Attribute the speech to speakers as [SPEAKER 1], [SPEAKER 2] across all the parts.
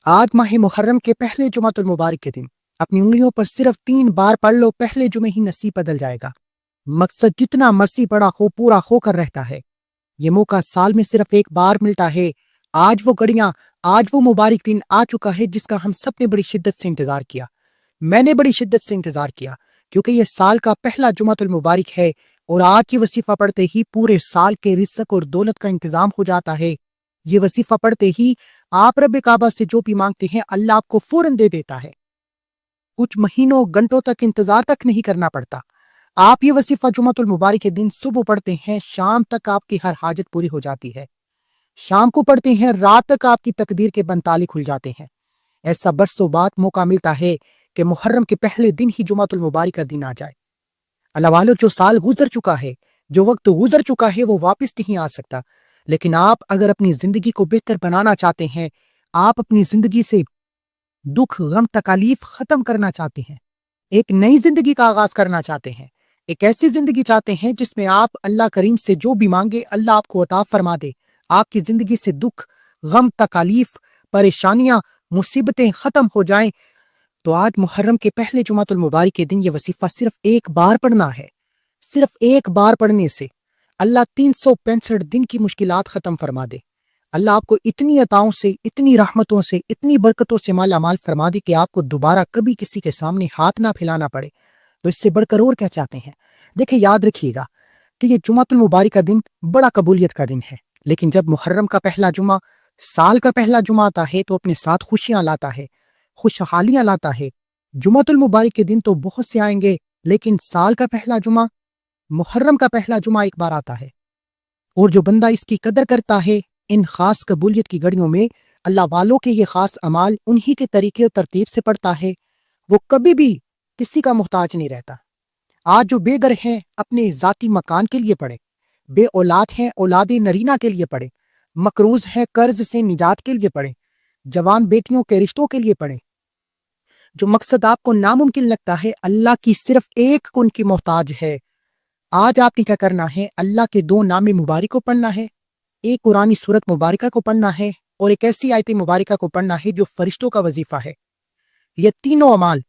[SPEAKER 1] آج ماہ محرم کے پہلے جمعۃ المبارک کے دن اپنی انگلیوں پر صرف 3 بار پڑھ لو، پہلے جمعے ہی نصیب بدل جائے گا۔ مقصد جتنا مرضی بڑا ہو پورا ہو کر رہتا ہے۔ یہ موقع سال میں صرف ایک بار ملتا ہے۔ آج وہ مبارک دن آ چکا ہے جس کا ہم سب نے بڑی شدت سے انتظار کیا۔ میں نے بڑی شدت سے انتظار کیا کیونکہ یہ سال کا پہلا جمعۃ المبارک ہے اور آج کی وظیفہ پڑھتے ہی پورے سال کے رزق اور دولت کا انتظام ہو جاتا ہے۔ یہ وظیفہ پڑھتے ہی آپ رب کعبہ سے جو بھی مانگتے ہیں اللہ آپ کو فوراً دے دیتا ہے۔ کچھ مہینوں گھنٹوں تک انتظار تک نہیں کرنا پڑتا۔ آپ یہ وظیفہ جمعۃ المبارک کے دن صبح پڑھتے ہیں، شام تک آپ کی ہر حاجت پوری ہو جاتی ہے۔ شام کو پڑھتے ہیں، رات تک آپ کی تقدیر کے بند تالے کھل جاتے ہیں۔ ایسا برسوں بعد موقع ملتا ہے کہ محرم کے پہلے دن ہی جمعۃ المبارک کا دن آ جائے۔ اللہ والو، جو سال گزر چکا ہے، جو وقت گزر چکا ہے وہ واپس نہیں آ سکتا، لیکن آپ اگر اپنی زندگی کو بہتر بنانا چاہتے ہیں، آپ اپنی زندگی سے دکھ غم تکالیف ختم کرنا چاہتے ہیں، ایک نئی زندگی کا آغاز کرنا چاہتے ہیں، ایک ایسی زندگی چاہتے ہیں جس میں آپ اللہ کریم سے جو بھی مانگے اللہ آپ کو عطا فرما دے، آپ کی زندگی سے دکھ غم تکالیف پریشانیاں مصیبتیں ختم ہو جائیں، تو آج محرم کے پہلے جمعۃ المبارک کے دن یہ وظیفہ صرف ایک بار پڑھنا ہے۔ صرف ایک بار پڑھنے سے اللہ 365 دن کی مشکلات ختم فرما دے۔ اللہ آپ کو اتنی عطاؤں سے، اتنی رحمتوں سے، اتنی برکتوں سے مالا مال فرما دے کہ آپ کو دوبارہ کبھی کسی کے سامنے ہاتھ نہ پھیلانا پڑے۔ تو اس سے بڑھ کر اور کیا چاہتے ہیں؟ دیکھیں، یاد رکھیے گا کہ یہ جمعۃ المبارک کا دن بڑا قبولیت کا دن ہے، لیکن جب محرم کا پہلا جمعہ سال کا پہلا جمعہ آتا ہے تو اپنے ساتھ خوشیاں لاتا ہے، خوشحالیاں لاتا ہے۔ جمعۃ المبارک کے دن تو بہت سے آئیں گے، لیکن سال کا پہلا جمعہ، محرم کا پہلا جمعہ ایک بار آتا ہے، اور جو بندہ اس کی قدر کرتا ہے، ان خاص قبولیت کی گھڑیوں میں اللہ والوں کے یہ خاص اعمال انہی کے طریقے اور ترتیب سے پڑھتا ہے، وہ کبھی بھی کسی کا محتاج نہیں رہتا۔ آج جو بے گھر ہیں اپنے ذاتی مکان کے لیے پڑھے، بے اولاد ہیں اولاد نرینہ کے لیے پڑھے، مقروض ہیں قرض سے نجات کے لیے پڑھے، جوان بیٹیوں کے رشتوں کے لیے پڑھے۔ جو مقصد آپ کو ناممکن لگتا ہے، اللہ کی صرف ایک کن کی محتاج ہے۔ آج آپ نے کیا کرنا ہے؟ اللہ کے 2 نام مبارک کو پڑھنا ہے، ایک قرآنی سورت مبارکہ کو پڑھنا ہے، اور ایک ایسی آیت مبارکہ کو پڑھنا ہے جو فرشتوں کا وظیفہ ہے۔ یہ تینوں اعمال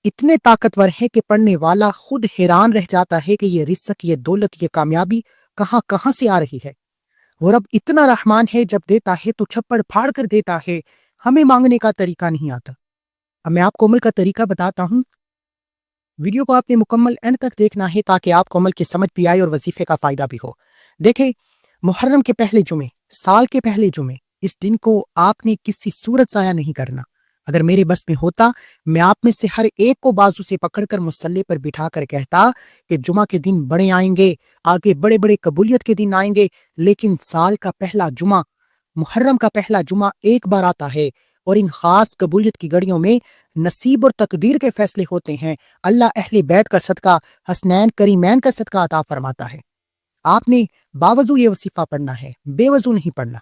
[SPEAKER 1] اتنے طاقتور ہیں کہ پڑھنے والا خود حیران رہ جاتا ہے کہ یہ رزق، یہ دولت، یہ کامیابی کہاں کہاں سے آ رہی ہے۔ وہ رب اتنا رحمان ہے، جب دیتا ہے تو چھپڑ پھاڑ کر دیتا ہے، ہمیں مانگنے کا طریقہ نہیں آتا۔ اب میں آپ کو عمل کا طریقہ بتاتا ہوں۔ ویڈیو کو آپ نے مکمل اینڈ تک دیکھنا ہے تاکہ آپ کو عمل کی سمجھ بھی آئے اور وظیفے کا فائدہ بھی ہو۔ دیکھیں، محرم کے پہلے جمعے، سال کے پہلے جمعے، اس دن کو آپ نے کسی صورت ضائع نہیں کرنا۔ اگر میرے بس میں ہوتا، میں آپ میں سے ہر ایک کو بازو سے پکڑ کر مصلی پر بٹھا کر کہتا کہ جمعہ کے دن بڑے آئیں گے، آگے بڑے بڑے قبولیت کے دن آئیں گے، لیکن سال کا پہلا جمعہ، محرم کا پہلا جمعہ ایک بار آتا ہے، اور ان خاص قبولیت کی گھڑیوں میں نصیب اور تقدیر کے فیصلے ہوتے ہیں۔ اللہ اہل بیت کا صدقہ، حسنین کریمین کا صدقہ عطا فرماتا ہے۔ آپ نے باوضو یہ وظیفہ پڑھنا ہے، بے وضو نہیں پڑھنا۔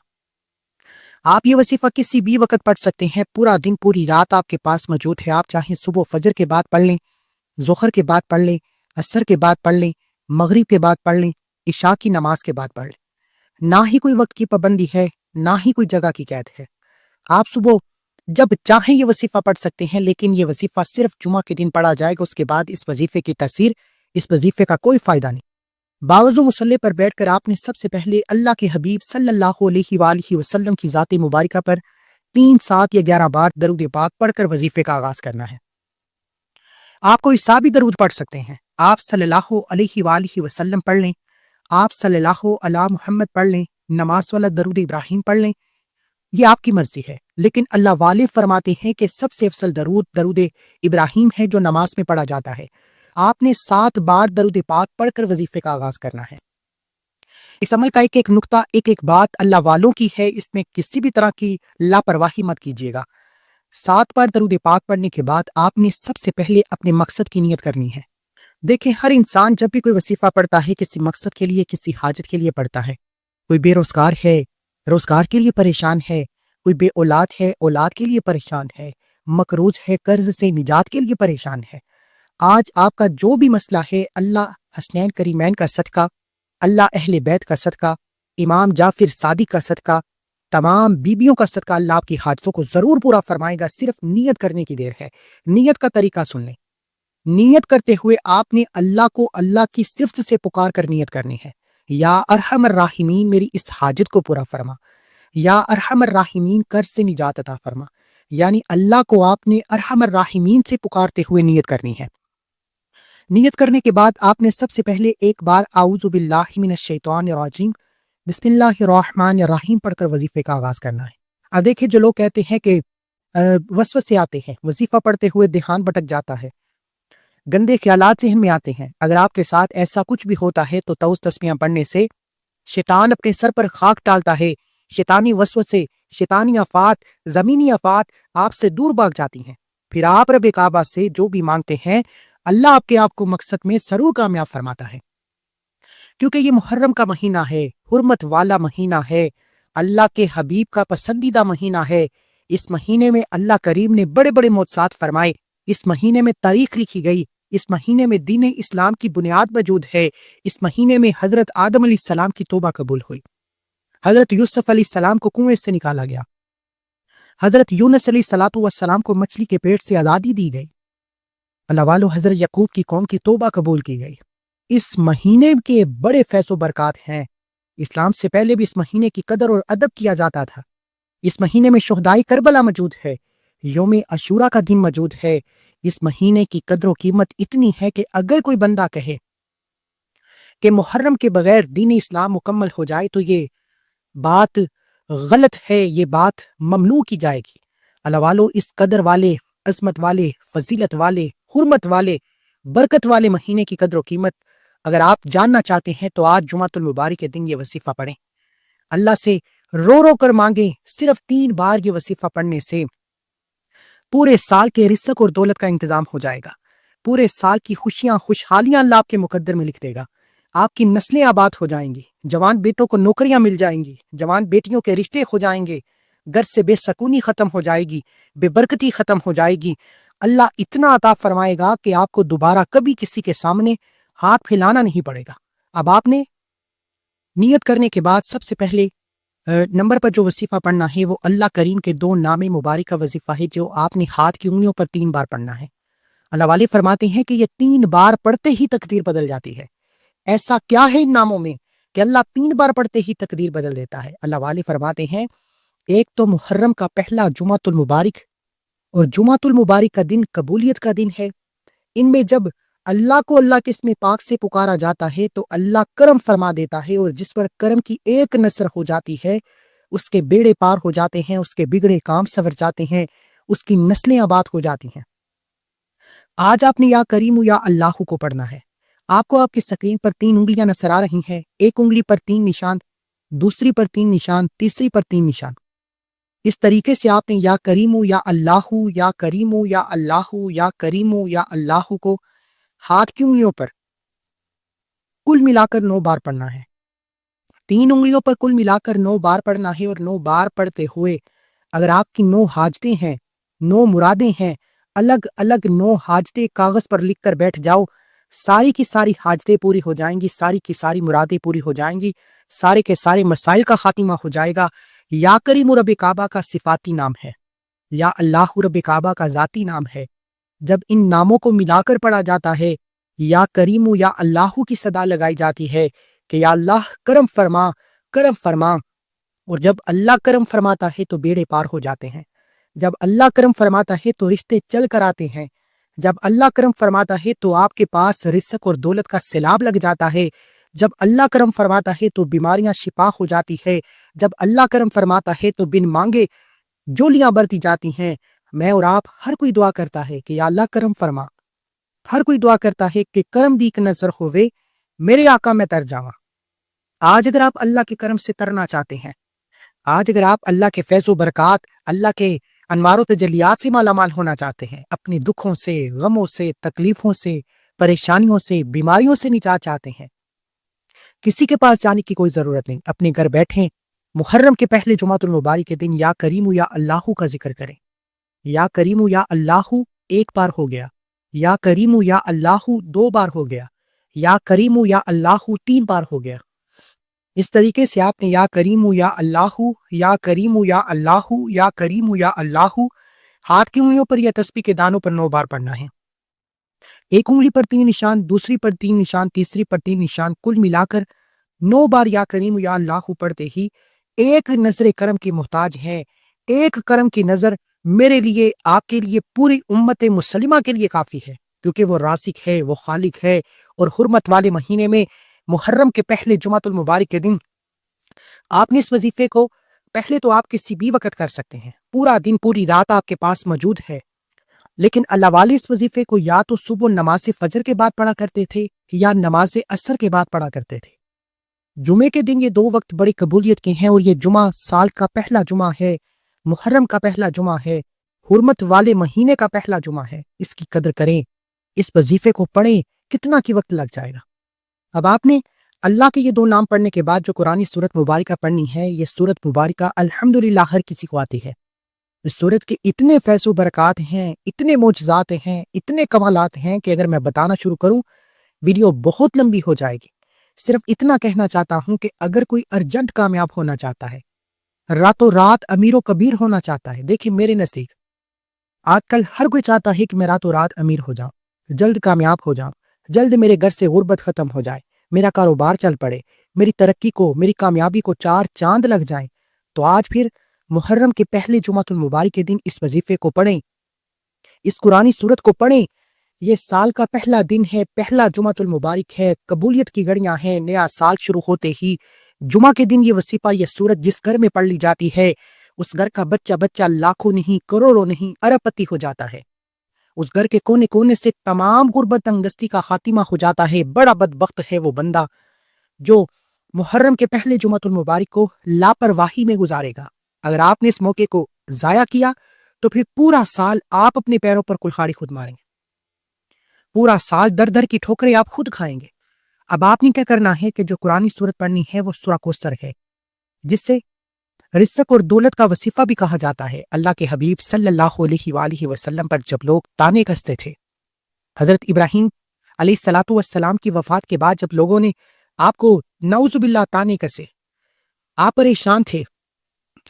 [SPEAKER 1] آپ یہ وظیفہ کسی بھی وقت پڑھ سکتے ہیں، پورا دن پوری رات آپ کے پاس موجود ہے۔ آپ چاہیں صبح فجر کے بعد پڑھ لیں، ظہر کے بعد پڑھ لیں، عصر کے بعد پڑھ لیں، مغرب کے بعد پڑھ لیں، عشاء کی نماز کے بعد پڑھ لیں۔ نہ ہی کوئی وقت کی پابندی ہے، نہ ہی کوئی جگہ کی قید ہے۔ آپ صبح جب چاہیں یہ وظیفہ پڑھ سکتے ہیں، لیکن یہ وظیفہ صرف جمعہ کے دن پڑھا جائے گا۔ اس کے بعد اس وظیفے کی تاثیر، اس وظیفے کا کوئی فائدہ نہیں۔ باوضو مصلی پر بیٹھ کر آپ نے سب سے پہلے اللہ کے حبیب صلی اللہ علیہ وآلہ وسلم کی ذات مبارکہ پر 3، 7 یا 11 بار درود پاک پڑھ کر وظیفے کا آغاز کرنا ہے۔ آپ کوئی سا بھی درود پڑھ سکتے ہیں۔ آپ صلی اللہ علیہ وآلہ وسلم پڑھ لیں، آپ صلی اللہ علی محمد پڑھ لیں، نماز والا درود ابراہیم پڑھ لیں، یہ آپ کی مرضی ہے، لیکن اللہ والے فرماتے ہیں کہ سب سے افضل درود ابراہیم ہے جو نماز میں پڑھا جاتا ہے۔ آپ نے 7 بار درود پاک پڑھ کر وظیفے کا آغاز کرنا ہے۔ اس عمل کا ایک ایک نقطہ، ایک ایک بات اللہ والوں کی ہے، اس میں کسی بھی طرح کی لاپرواہی مت کیجیے گا۔ 7 بار درود پاک پڑھنے کے بعد آپ نے سب سے پہلے اپنے مقصد کی نیت کرنی ہے۔ دیکھیں، ہر انسان جب بھی کوئی وظیفہ پڑھتا ہے کسی مقصد کے لیے، کسی حاجت کے لیے پڑھتا ہے۔ کوئی بے روزگار ہے، روزگار کے لیے پریشان ہے، کوئی بے اولاد ہے، اولاد کے لیے پریشان ہے، مقروض ہے، قرض سے نجات کے لیے پریشان ہے۔ آج آپ کا جو بھی مسئلہ ہے، اللہ حسنین کریمین کا صدقہ، اللہ اہل بیت کا صدقہ، امام جعفر صادق کا صدقہ، تمام بیبیوں کا صدقہ اللہ آپ کی حاجتوں کو ضرور پورا فرمائے گا، صرف نیت کرنے کی دیر ہے۔ نیت کا طریقہ سن لیں۔ نیت کرتے ہوئے آپ نے اللہ کو اللہ کی صفت سے پکار کر نیت کرنی ہے، یا ارحم الراحمین میری اس حاجت کو پورا فرما، یا ارحم الراحمین قرض سے نجات عطا فرما، یعنی اللہ کو آپ نے ارحم الراحمین سے پکارتے ہوئے نیت کرنی ہے۔ نیت کرنے کے بعد آپ نے سب سے پہلے ایک بار اعوذ باللہ من الشیطان الرجیم بسم اللہ الرحمن الرحیم پڑھ کر وظیفے کا آغاز کرنا ہے۔ اب دیکھیں جو لوگ کہتے ہیں کہ وسوسے آتے ہیں، وظیفہ پڑھتے ہوئے دھیان بھٹک جاتا ہے، گندے خیالات ذہن میں آتے ہیں، اگر آپ کے ساتھ ایسا کچھ بھی ہوتا ہے تو تعوذ تسمیہ پڑھنے سے شیطان اپنے سر پر خاک ڈالتا ہے، شیطانی وسوسے، شیطانی آفات، زمینی آفات آپ سے دور بھاگ جاتی ہیں، پھر آپ رب کعبہ سے جو بھی مانگتے ہیں اللہ آپ کو مقصد میں ضرور کامیاب فرماتا ہے، کیونکہ یہ محرم کا مہینہ ہے، حرمت والا مہینہ ہے، اللہ کے حبیب کا پسندیدہ مہینہ ہے۔ اس مہینے میں اللہ کریم نے بڑے بڑے معجزات فرمائے، اس مہینے میں تاریخ لکھی گئی، اس مہینے میں دین اسلام کی بنیاد موجود ہے، اس مہینے میں حضرت آدم علیہ السلام کی توبہ قبول ہوئی، حضرت یوسف علیہ السلام کو کنویں سے نکالا گیا، حضرت یونس علیہ السلام کو مچھلی کے پیٹ سے آزادی دی گئی، اللہ والو حضرت یعقوب کی قوم کی توبہ قبول کی گئی۔ اس مہینے کے بڑے فیض و برکات ہیں، اسلام سے پہلے بھی اس مہینے کی قدر اور ادب کیا جاتا تھا۔ اس مہینے میں شہدائے کربلا موجود ہے، یوم عاشوراء کا دن موجود ہے۔ اس مہینے کی قدر و قیمت اتنی ہے کہ اگر کوئی بندہ کہے کہ محرم کے بغیر دین اسلام مکمل ہو جائے تو یہ بات غلط ہے، یہ بات ممنوع کی جائے گی۔ اللہ والو اس قدر والے، عظمت والے، فضیلت والے، حرمت والے، برکت والے مہینے کی قدر و قیمت اگر آپ جاننا چاہتے ہیں تو آج جمعۃ المبارک کے دن یہ وظیفہ پڑھیں، اللہ سے رو رو کر مانگیں۔ صرف 3 بار یہ وظیفہ پڑھنے سے پورے سال کے رزق اور دولت کا انتظام ہو جائے گا، پورے سال کی خوشیاں خوشحالیاں اللہ آپ کے مقدر میں لکھ دے گا، آپ کی نسلیں آباد ہو جائیں گی، جوان بیٹوں کو نوکریاں مل جائیں گی، جوان بیٹیوں کے رشتے ہو جائیں گے، گھر سے بے سکونی ختم ہو جائے گی، بے برکتی ختم ہو جائے گی، اللہ اتنا عطا فرمائے گا کہ آپ کو دوبارہ کبھی کسی کے سامنے ہاتھ پھیلانا نہیں پڑے گا۔ اب آپ نے نیت کرنے کے بعد سب سے پہلے نمبر پر جو وظیفہ پڑھنا ہے وہ اللہ کریم کے 2 نام مبارک کا وظیفہ ہے، جو آپ نے ہاتھ کی انگلیوں پر 3 بار پڑھنا ہے۔ اللہ والے فرماتے ہیں کہ یہ 3 بار پڑھتے ہی تقدیر بدل جاتی ہے۔ ایسا کیا ہے ان ناموں میں کہ اللہ 3 بار پڑھتے ہی تقدیر بدل دیتا ہے؟ اللہ والے فرماتے ہیں ایک تو محرم کا پہلا جمعۃ المبارک، اور جمعۃ المبارک کا دن قبولیت کا دن ہے۔ ان میں جب اللہ کو اللہ کے اسم پاک سے پکارا جاتا ہے تو اللہ کرم فرما دیتا ہے، اور جس پر کرم کی ایک نظر ہو جاتی ہے اس کے بیڑے پار ہو جاتے ہیں، اس کے بگڑے کام سنور جاتے ہیں، اس کی نسلیں آباد ہو جاتی ہیں۔ آج آپ نے یا کریم یا اللہ کو پڑھنا ہے۔ آپ کو آپ کی اسکرین پر 3 انگلیاں نظر آ رہی ہیں، ایک انگلی پر 3 نشان، دوسری پر 3 نشان، تیسری پر 3 نشان۔ اس طریقے سے آپ نے یا کریم یا اللہ، یا کریم یا اللہ، یا کریم یا اللہ کو ہاتھ کی انگلیوں پر کل ملا کر 9 بار پڑھنا ہے۔ 3 انگلیوں پر کل ملا کر 9 بار پڑھنا ہے، اور 9 بار پڑھتے ہوئے اگر آپ کی 9 حاجتیں ہیں، 9 مرادیں ہیں، الگ الگ 9 حاجتیں کاغذ پر لکھ کر بیٹھ جاؤ، ساری کی ساری حاجتیں پوری ہو جائیں گی، ساری کی ساری مرادیں پوری ہو جائیں گی، سارے کے سارے مسائل کا خاتمہ ہو جائے گا۔ یا کریم رب کعبہ کا صفاتی نام ہے، یا اللہ رب کعبہ کا ذاتی نام ہے۔ جب ان ناموں کو ملا کر پڑھا جاتا ہے، یا کریم یا اللہ کی صدا لگائی جاتی ہے کہ یا اللہ کرم فرما، کرم فرما، اور جب اللہ کرم فرماتا ہے تو بیڑے پار ہو جاتے ہیں، جب اللہ کرم فرماتا ہے تو رشتے چل کر آتے ہیں، جب اللہ کرم فرماتا ہے تو آپ کے پاس رزق اور دولت کا سیلاب لگ جاتا ہے، جب اللہ کرم فرماتا ہے تو بیماریاں شفا ہو جاتی ہے، جب اللہ کرم فرماتا ہے تو بن مانگے جولیاں برتی جاتی ہیں۔ میں اور آپ ہر کوئی دعا کرتا ہے کہ یا اللہ کرم فرما، ہر کوئی دعا کرتا ہے کہ کرم دی ایک نظر ہوئے میرے آقا میں تر جاواں۔ آج اگر آپ اللہ کے کرم سے ترنا چاہتے ہیں، آج اگر آپ اللہ کے فیض و برکات، اللہ کے انوار و تجلیات سے مالا مال ہونا چاہتے ہیں، اپنے دکھوں سے، غموں سے، تکلیفوں سے، پریشانیوں سے، بیماریوں سے نجات چاہتے ہیں، کسی کے پاس جانے کی کوئی ضرورت نہیں، اپنے گھر بیٹھیں، محرم کے پہلے جمعۃ المبارک کے دن یا کریم یا اللہ کا ذکر کریں۔ یا کریم یا اللہ 1 بار ہو گیا، یا کریم یا اللہ 2 بار ہو گیا، یا کریم یا اللہ 3 بار ہو گیا۔ اس طریقے سے آپ نے یا کریم یا اللہ یا کریم یا اللہ یا کریم یا اللہ ہاتھ کی انگلیوں پر یا تسبیح کے دانوں پر 9 بار پڑھنا ہے۔ ایک انگلی پر 3 نشان، دوسری پر 3 نشان، تیسری پر 3 نشان، کل ملا کر 9 بار یا کریم یا اللہ پڑھتے ہی ایک نظر کرم کی محتاج ہے، ایک کرم کی نظر میرے لیے، آپ کے لیے، پوری امت مسلمہ کے لیے کافی ہے، کیونکہ وہ رازق ہے، وہ خالق ہے۔ اور حرمت والے مہینے میں محرم کے پہلے جمعۃ المبارک کے دن آپ نے اس وظیفے کو پہلے تو آپ کسی بھی وقت کر سکتے ہیں، پورا دن پوری رات آپ کے پاس موجود ہے، لیکن اللہ والے اس وظیفے کو یا تو صبح نماز فجر کے بعد پڑھا کرتے تھے یا نماز عصر کے بعد پڑھا کرتے تھے۔ جمعے کے دن یہ 2 وقت بڑی قبولیت کے ہیں، اور یہ جمعہ سال کا پہلا جمعہ ہے، محرم کا پہلا جمعہ ہے، حرمت والے مہینے کا پہلا جمعہ ہے۔ اس کی قدر کریں، اس وظیفے کو پڑھیں، کتنا کی وقت لگ جائے گا۔ اب آپ نے اللہ کے یہ 2 نام پڑھنے کے بعد جو قرآنی سورت مبارکہ پڑھنی ہے، یہ سورت مبارکہ الحمدللہ ہر کسی کو آتی ہے۔ اس سورت کے اتنے فیض و برکات ہیں، اتنے معجزات ہیں، اتنے کمالات ہیں کہ اگر میں بتانا شروع کروں ویڈیو بہت لمبی ہو جائے گی۔ صرف اتنا کہنا چاہتا ہوں کہ اگر کوئی ارجنٹ کامیاب ہونا چاہتا ہے، راتوں رات امیر و کبیر ہونا چاہتا ہے، دیکھیں میرے نزدیک آج کل ہر کوئی چاہتا ہے کہ میں راتوں رات امیر ہو جاؤں، جلد کامیاب ہو جاؤں، جلد میرے گھر سے غربت ختم ہو جائے، میرا کاروبار چل پڑے، میری ترقی کو، میری کامیابی کو 4 چاند لگ جائیں۔ تو آج پھر محرم کے پہلے جمعۃ المبارک کے دن اس وظیفے کو پڑھیں، اس قرآنی سورت کو پڑھیں۔ یہ سال کا پہلا دن ہے، پہلا جمعۃ المبارک ہے، قبولیت کی گھڑیاں ہیں۔ نیا سال شروع ہوتے ہی جمعہ کے دن یہ وظیفہ، یہ سورت جس گھر میں پڑھ لی جاتی ہے، اس گھر کا بچہ لاکھوں نہیں، کروڑوں نہیں، ارب پتی ہو جاتا ہے۔ اس گھر کے کونے کونے سے تمام غربت تنگدستی کا خاتمہ ہو جاتا ہے۔ بڑا بدبخت ہے وہ بندہ جو محرم کے پہلے جمعۃ المبارک کو لاپرواہی میں گزارے گا۔ اگر آپ نے اس موقع کو ضائع کیا تو پھر پورا سال آپ اپنے پیروں پر کلہاڑی خود ماریں گے، پورا سال در در کی ٹھوکریں آپ خود کھائیں گے۔ اب آپ نے کیا کرنا ہے کہ جو قرآنی سورت پڑھنی ہے وہ سورہ کوثر ہے، جس سے رزق اور دولت کا وصیفہ بھی کہا جاتا ہے۔ اللہ کے حبیب صلی اللہ علیہ وآلہ وسلم پر جب لوگ تانے کستے تھے، حضرت ابراہیم علیہ الصلوۃ والسلام کی وفات کے بعد جب لوگوں نے آپ کو نعوذ باللہ تانے کسے، آپ پریشان تھے،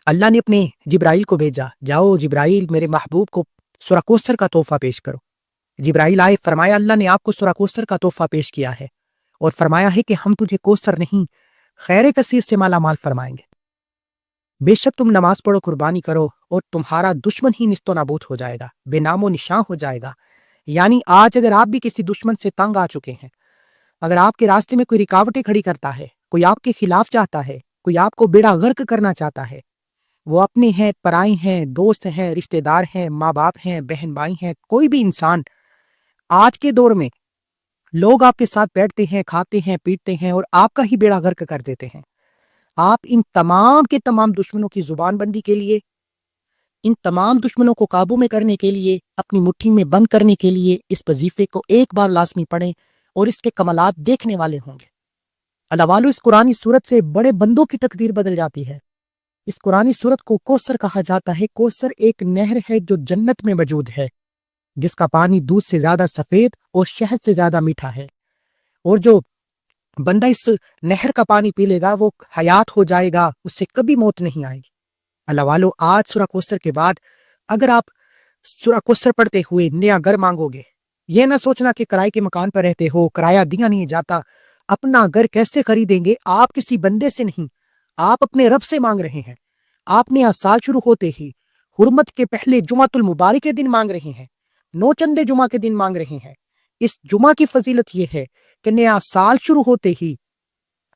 [SPEAKER 1] اللہ نے اپنے جبرائیل کو بھیجا، جاؤ جبرائیل میرے محبوب کو سورہ کوثر کا تحفہ پیش کرو۔ جبرائیل آئے، فرمایا اللہ نے آپ کو سورہ کوثر کا تحفہ پیش کیا ہے، اور فرمایا ہے کہ ہم تجھے کوثر نہیں خیر کثیر سے مالا مال فرمائیں گے۔ بے شک تم نماز پڑھو، قربانی کرو، اور تمہارا دشمن ہی نیست و نابود ہو جائے گا، بے نام و نشاں ہو جائے گا۔ یعنی آج اگر آپ بھی کسی دشمن سے تنگ آ چکے ہیں، اگر آپ کے راستے میں کوئی رکاوٹیں کھڑی کرتا ہے، کوئی آپ کے خلاف چاہتا ہے، کوئی آپ کو بیڑا غرق کرنا چاہتا ہے، وہ اپنے ہیں، پرائے ہیں، دوست ہیں، رشتہ دار ہیں، ماں باپ ہیں، بہن بھائی ہیں، کوئی بھی انسان، آج کے دور میں لوگ آپ کے ساتھ بیٹھتے ہیں، کھاتے ہیں، پیٹتے ہیں، اور آپ کا ہی بیڑا غرق کر دیتے ہیں۔ آپ ان تمام کے تمام دشمنوں کی زبان بندی کے لیے، ان تمام دشمنوں کو قابو میں کرنے کے لیے، اپنی مٹھی میں بند کرنے کے لیے اس وظیفے کو ایک بار لازمی پڑھیں، اور اس کے کمالات دیکھنے والے ہوں گے۔ اللہ والو، اس قرآنی سورت سے بڑے بندوں کی تقدیر بدل جاتی ہے۔ اس قرآنی سورت کو کوثر کہا جاتا ہے۔ کوثر ایک نہر ہے جو جنت میں موجود ہے، جس کا پانی دودھ سے زیادہ سفید اور شہد سے زیادہ میٹھا ہے، اور جو بندہ اس نہر کا پانی پی لے گا وہ حیات ہو جائے گا، اس سے کبھی موت نہیں آئے گی۔ اللہ والو، آج سورہ کوثر کے بعد اگر آپ سورہ کوثر پڑھتے ہوئے نیا گھر مانگو گے، یہ نہ سوچنا کہ کرائے کے مکان پر رہتے ہو، کرایہ دیا نہیں جاتا۔ اپنا گھر کیسے خریدیں گے؟ آپ کسی بندے سے نہیں، آپ اپنے رب سے مانگ رہے ہیں۔ آپ نیا سال شروع ہوتے ہی حرمت کے پہلے جمعۃ المبارک کے دن مانگ رہے ہیں، 9 چندے جمعہ کے دن مانگ رہے ہیں۔ اس جمعہ کی فضیلت یہ ہے کہ نیا سال شروع ہوتے ہی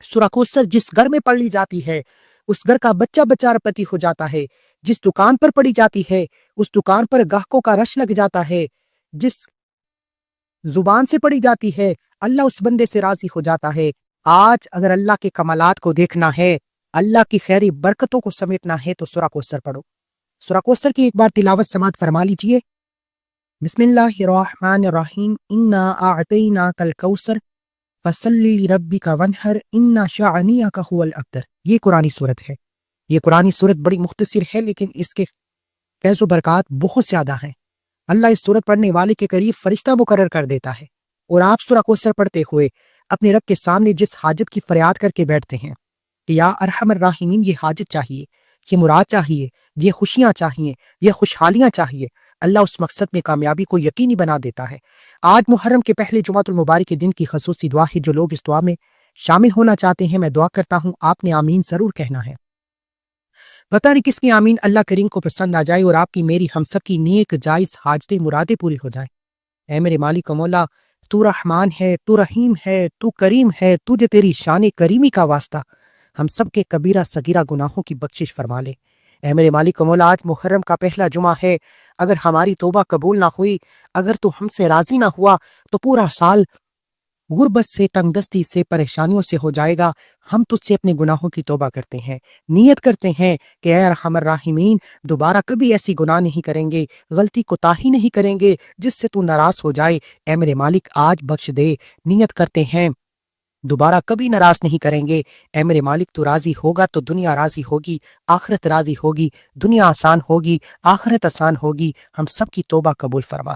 [SPEAKER 1] سورہ کوثر جس گھر میں پڑھ لی جاتی ہے، اس گھر کا بچہ اربپتی ہو جاتا ہے۔ جس دکان پر پڑھی جاتی ہے، اس دکان پر گاہکوں کا رش لگ جاتا ہے۔ جس زبان سے پڑھی جاتی ہے، اللہ اس بندے سے راضی ہو جاتا ہے۔ آج اگر اللہ کے کمالات کو دیکھنا ہے، اللہ کی خیری برکتوں کو سمیٹنا ہے، تو سورہ کوثر پڑھو۔ سورہ کوثر کی ایک بار تلاوت سماعت فرما لیجئے۔ بسم اللہ الرحمن الرحیم، انا اعطیناک الکوثر فصلی لربک وانحر ان شانئک ھو الابتر۔ یہ قرآنی صورت ہے۔ یہ قرآنی صورت بڑی مختصر ہے، لیکن اس کے فیض و برکات بہت زیادہ ہیں۔ اللہ اس صورت پڑھنے والے کے قریب فرشتہ مقرر کر دیتا ہے، اور آپ سورہ کوثر پڑھتے ہوئے اپنے رب کے سامنے جس حاجت کی فریاد کر کے بیٹھتے ہیں کہ یا ارحم الراحمین یہ حاجت چاہیے، یہ مراد چاہیے، یہ خوشیاں چاہیے، یہ خوشحالیاں چاہیے، اللہ اس مقصد میں کامیابی کو یقینی بنا دیتا ہے۔ آج محرم کے پہلے جمعۃ المبارک کے دن کی خصوصی دعا ہے۔ جو لوگ اس دعا میں شامل ہونا چاہتے ہیں، میں دعا کرتا ہوں آپ نے آمین ضرور کہنا ہے۔ پتہ نہیں کس کی آمین اللہ کریم کو پسند آ جائے اور آپ کی میری ہم سب کی نیک جائز حاجتیں مرادیں پوری ہو جائیں۔ اے میرے مالک و مولا، تو رحمان ہے، تو رحیم ہے، تو کریم ہے، تجھے تیری شان کریمی کا واسطہ ہم سب کے کبیرہ صغیرہ گناہوں کی بخشش فرما لے۔ اے میرے مالک و مولا، آج محرم کا پہلا جمعہ ہے، اگر ہماری توبہ قبول نہ ہوئی، اگر تو ہم سے راضی نہ ہوا تو پورا سال غربت سے، تنگ دستی سے، پریشانیوں سے ہو جائے گا۔ ہم تجھ سے اپنے گناہوں کی توبہ کرتے ہیں، نیت کرتے ہیں کہ اے ارحم الراحمین دوبارہ کبھی ایسی گناہ نہیں کریں گے، غلطی کوتاہی نہیں کریں گے جس سے تو ناراض ہو جائے۔ اے میرے مالک آج بخش دے، نیت کرتے ہیں دوبارہ کبھی ناراض نہیں کریں گے۔ اے میرے مالک تو راضی ہوگا تو دنیا راضی ہوگی، آخرت راضی ہوگی، دنیا آسان ہوگی، آخرت آسان ہوگی۔ ہم سب کی توبہ قبول فرما۔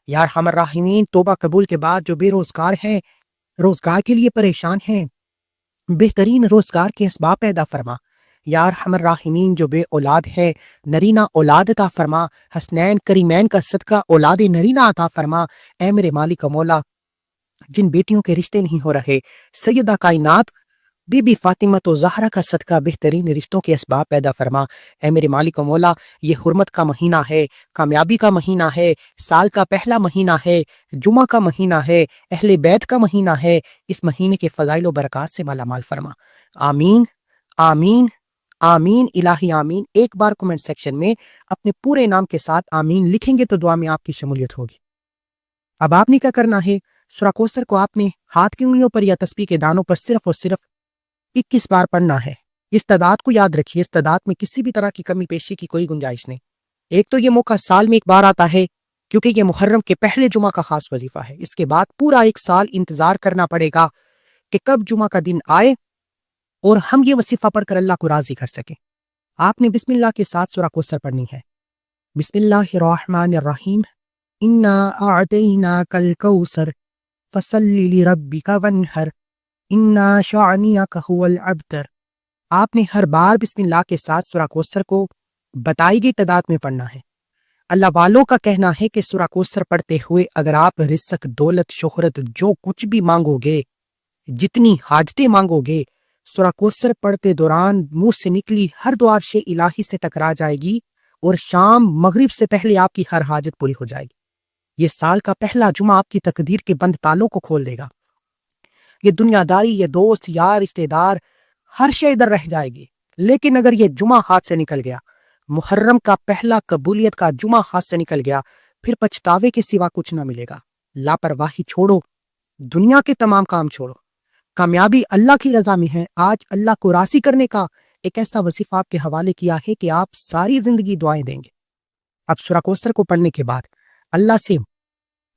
[SPEAKER 1] یا ارحم الراحمین توبہ قبول کے بعد جو بے روزگار ہیں، روزگار کے لیے پریشان ہیں، بہترین روزگار کے اسباب پیدا فرما۔ یا ارحم الراحمین جو بے اولاد ہے، نرینہ اولاد عطا فرما، حسنین کریمین کا صدقہ اولاد نرینہ عطا فرما۔ اے میرے مالک و مولا، جن بیٹیوں کے رشتے نہیں ہو رہے، سیدہ کائنات بی بی فاطمہ و زہرا کا صدقہ بہترین رشتوں کے اسباب پیدا فرما۔ اے میرے مالک و مولا، یہ حرمت کا مہینہ ہے، کامیابی کا مہینہ ہے، سال کا پہلا مہینہ ہے، جمعہ کا مہینہ ہے، اہل بیت کا مہینہ ہے۔ اس مہینے کے فضائل و برکات سے مالا مال فرما۔ آمین آمین آمین الہی آمین۔ ایک بار کمنٹ سیکشن میں اپنے پورے نام کے ساتھ آمین لکھیں گے تو دعا میں آپ کی شمولیت ہوگی۔ اب آپ نے کیا کرنا ہے، سورہ کوثر کو آپ نے ہاتھ کی انگلیوں پر یا تسبیح کے دانوں پر صرف اور صرف 21 بار پڑھنا ہے۔ اس تعداد کو یاد رکھیے، اس تعداد میں کسی بھی طرح کی کمی پیشی کی کوئی گنجائش نہیں۔ ایک تو یہ موقع سال میں ایک بار آتا ہے کیونکہ یہ محرم کے پہلے جمعہ کا خاص وظیفہ ہے۔ اس کے بعد پورا ایک سال انتظار کرنا پڑے گا کہ کب جمعہ کا دن آئے اور ہم یہ وظیفہ پڑھ کر اللہ کو راضی کر سکیں۔ آپ نے بسم اللہ کے ساتھ سورہ کوثر پڑھنی ہے۔ بسم اللہ الرحمن الرحیم، انا اعطیناک الکوثر فصلی لربک وانحر انا شانئک ھو الابتر۔ آپ نے ہر بار بسم اللہ کے ساتھ سورہ کوثر کو بتائی گئی تعداد میں پڑھنا ہے۔ اللہ والوں کا کہنا ہے کہ سورہ کوثر پڑھتے ہوئے اگر آپ رزق، دولت، شہرت، جو کچھ بھی مانگو گے، جتنی حاجتیں مانگو گے، سورہ کوثر پڑھتے دوران منہ سے نکلی ہر دعا عرش الہی سے ٹکرا جائے گی اور شام مغرب سے پہلے آپ کی ہر حاجت پوری ہو جائے گی۔ یہ سال کا پہلا جمعہ آپ کی تقدیر کے بند تالوں کو کھول دے گا۔ یہ دنیا داری، یہ دوست، یار، رشتہ دار، ہر شے ادھر رہ جائے گی، لیکن اگر یہ جمعہ ہاتھ سے نکل گیا، محرم کا پہلا قبولیت کا جمعہ ہاتھ سے نکل گیا، پھر پچھتاوے کے سوا کچھ نہ ملے گا۔ لاپرواہی چھوڑو، دنیا کے تمام کام چھوڑو، کامیابی اللہ کی رضا میں ہے۔ آج اللہ کو راضی کرنے کا ایک ایسا وظیفہ آپ کے حوالے کیا ہے کہ آپ ساری زندگی دعائیں دیں گے۔ اب سورہ کوثر کو پڑھنے کے بعد، اللہ سے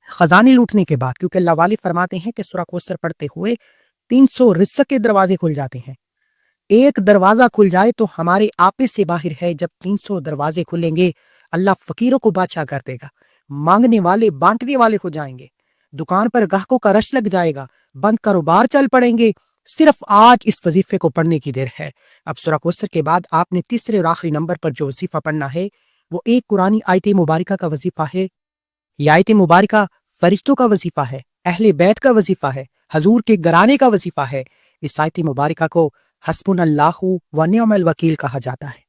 [SPEAKER 1] خزانے لوٹنے کے بعد، کیونکہ اللہ والے فرماتے ہیں کہ سورہ کوثر پڑھتے ہوئے 300 رزق کے دروازے کھل جاتے ہیں۔ ایک دروازہ کھل جائے تو ہمارے آپے سے باہر ہے۔ جب 300 دروازے کھلیں گے، اللہ فقیروں کو بادشاہ کر دے گا، مانگنے والے بانٹنے والے ہو جائیں گے، دکان پر گاہکوں کا رش لگ جائے گا، بند کاروبار چل پڑیں گے۔ صرف آج اس وظیفے کو پڑھنے کی دیر ہے۔ اب سورہ کوثر کے بعد آپ نے تیسرے اور آخری نمبر پر جو وظیفہ پڑھنا ہے وہ ایک قرآنی آیت مبارکہ کا وظیفہ ہے۔ یہ آیت مبارکہ فرشتوں کا وظیفہ ہے، اہل بیت کا وظیفہ ہے، حضور کے گھرانے کا وظیفہ ہے۔ اس آیت مبارکہ کو حسبنا اللہ و نعم الوکیل کہا جاتا ہے۔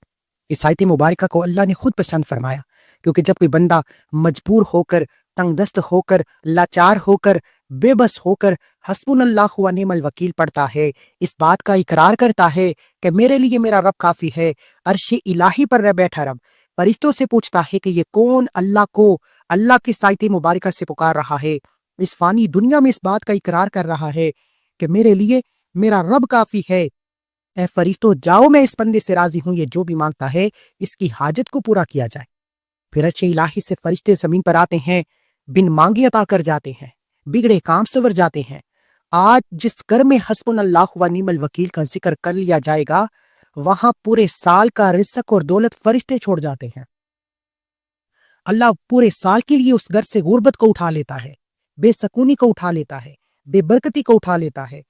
[SPEAKER 1] اس آیت مبارکہ کو اللہ نے خود پسند فرمایا، کیونکہ جب کوئی بندہ مجبور ہو کر، تنگ دست ہو کر، لاچار ہو کر، بے بس ہو کر حسبنا اللہ و نعم الوکیل پڑھتا ہے، اس بات کا اقرار کرتا ہے کہ میرے لیے میرا رب کافی ہے، عرش الہی پر رہ بیٹھا رب فرشتوں سے پوچھتا ہے کہ یہ کون اللہ کو اللہ کی آیت مبارکہ سے پکار رہا ہے، اس فانی دنیا میں اس بات کا اقرار کر رہا ہے کہ میرے لیے میرا رب کافی ہے۔ اے فرشتوں جاؤ، میں اس بندے سے راضی ہوں، یہ جو بھی مانگتا ہے اس کی حاجت کو پورا کیا جائے۔ پھر عرش الہی سے فرشتے زمین پر آتے ہیں، بن مانگے عطا کر جاتے ہیں، بگڑے کام سنور جاتے ہیں۔ آج جس گھر میں حسبنا اللہ و نعم الوکیل کا ذکر کر لیا جائے گا، وہاں پورے سال کا رزق اور دولت فرشتے چھوڑ جاتے ہیں۔ اللہ پورے سال کے لیے اس گھر سے غربت کو اٹھا لیتا ہے، بے سکونی کو اٹھا لیتا ہے، بے برکتی کو اٹھا لیتا ہے،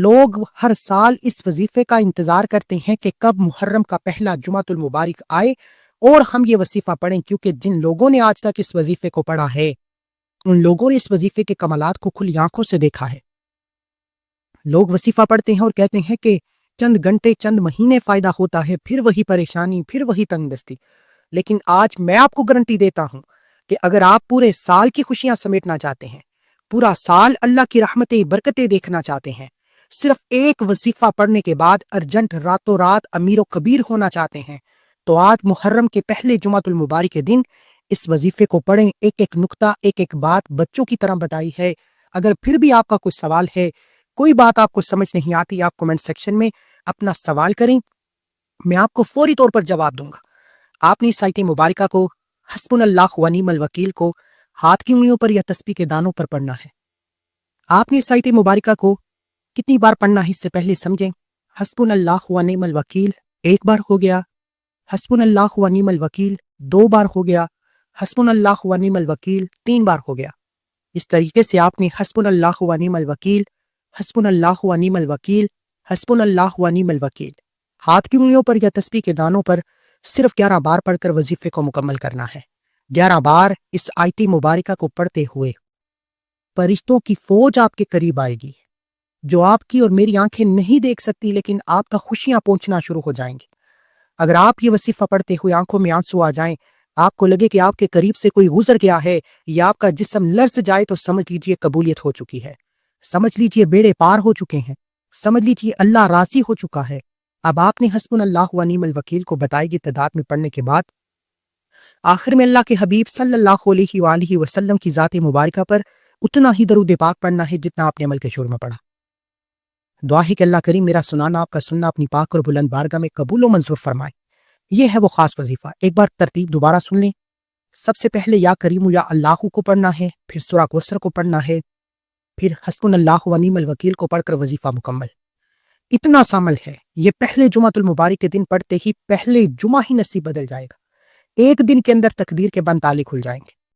[SPEAKER 1] لوگ ہر سال اس وظیفے کا انتظار کرتے ہیں کہ کب محرم کا پہلا جمعۃ المبارک آئے اور ہم یہ وظیفہ پڑھیں، کیونکہ جن لوگوں نے آج تک اس وظیفے کو پڑھا ہے ان لوگوں نے اس وظیفے کے کمالات کو کھلی آنکھوں سے دیکھا ہے۔ لوگ وظیفہ پڑھتے ہیں اور کہتے ہیں کہ چند گھنٹے چند مہینے فائدہ ہوتا ہے، پھر وہی پریشانی، پھر وہی تنگ دستی۔ لیکن آج میں آپ کو گارنٹی دیتا ہوں کہ اگر آپ پورے سال کی خوشیاں سمیٹنا چاہتے ہیں، پورا سال اللہ کی رحمتیں برکتیں دیکھنا چاہتے ہیں، صرف ایک وظیفہ پڑھنے کے بعد ارجنٹ راتوں رات امیر و کبیر ہونا چاہتے ہیں، تو آج محرم کے پہلے جمعۃ المبارک کے دن اس وظیفے کو پڑھیں۔ ایک ایک نقطہ، ایک ایک بات بچوں کی طرح بتائی ہے۔ اگر پھر بھی آپ کا کوئی سوال ہے، کوئی بات آپ کو سمجھ نہیں آتی، آپ کومنٹ سیکشن میں اپنا سوال کریں، میں آپ کو فوری طور پر جواب دوں گا۔ آپ نے اس آیت مبارکہ کو حسبنا اللہ و نعم الوکیل کو ہاتھ کی انگلیوں پر یا تسبیح کے دانوں پر پڑھنا ہے۔ آپ نے اس آیت مبارکہ کو کتنی بار پڑھنا ہے اس سے پہلے سمجھیں۔ حسبنا اللہ و نعم الوکیل ایک بار ہو گیا، حسبنا اللہ و نعم الوکیل دو بار ہو گیا، حسبنا اللہ و نعم الوکیل تین بار ہو گیا۔ اس طریقے سے آپ نے حسبنا اللہ و نعم الوکیل، حسبنا اللہ و نعم الوکیل، حسبنا اللہ و نعم الوکیل ہاتھ کی انگلیوں پر یا تسبیح کے دانوں پر صرف 11 بار پڑھ کر وظیفے کو مکمل کرنا ہے۔ 11 بار اس آیت مبارکہ کو پڑھتے ہوئے فرشتوں کی فوج آپ کے قریب آئے گی، جو آپ کی اور میری آنکھیں نہیں دیکھ سکتی، لیکن آپ کا خوشیاں پہنچنا شروع ہو جائیں گی۔ اگر آپ یہ وظیفہ پڑھتے ہوئے آنکھوں میں آنسو آ جائیں، آپ کو لگے کہ آپ کے قریب سے کوئی گزر گیا ہے یا آپ کا جسم لرز جائے، تو سمجھ لیجئے قبولیت ہو چکی ہے، سمجھ لیجئے بیڑے پار ہو چکے ہیں، سمجھ لیجئے اللہ راضی ہو چکا ہے۔ اب آپ نے حسبنا اللہ و نعم الوکیل کو بتائی گئی تعداد میں پڑھنے کے بعد آخر میں اللہ کے حبیب صلی اللہ علیہ وآلہ وسلم کی ذات مبارکہ پر اتنا ہی درود پاک پڑھنا ہے جتنا آپ نے عمل کے شروع میں پڑھا۔ دعا ہے کہ اللہ کریم میرا سنانا، آپ کا سننا اپنی پاک اور بلند بارگاہ میں قبول و منظور فرمائے۔ یہ ہے وہ خاص وظیفہ، ایک بار ترتیب دوبارہ سن لیں۔ سب سے پہلے یا کریم یا اللہ کو پڑھنا ہے، پھر سورہ کوثر کو پڑھنا ہے، پھر حسبنا اللہ و نعم الوکیل کو پڑھ کر وظیفہ مکمل۔ اتنا سا عمل ہے، یہ پہلے جمعۃ المبارک کے دن پڑھتے ہی پہلے جمعہ ہی نصیب بدل جائے گا۔ ایک دن کے اندر تقدیر کے بند تالے کھل جائیں گے۔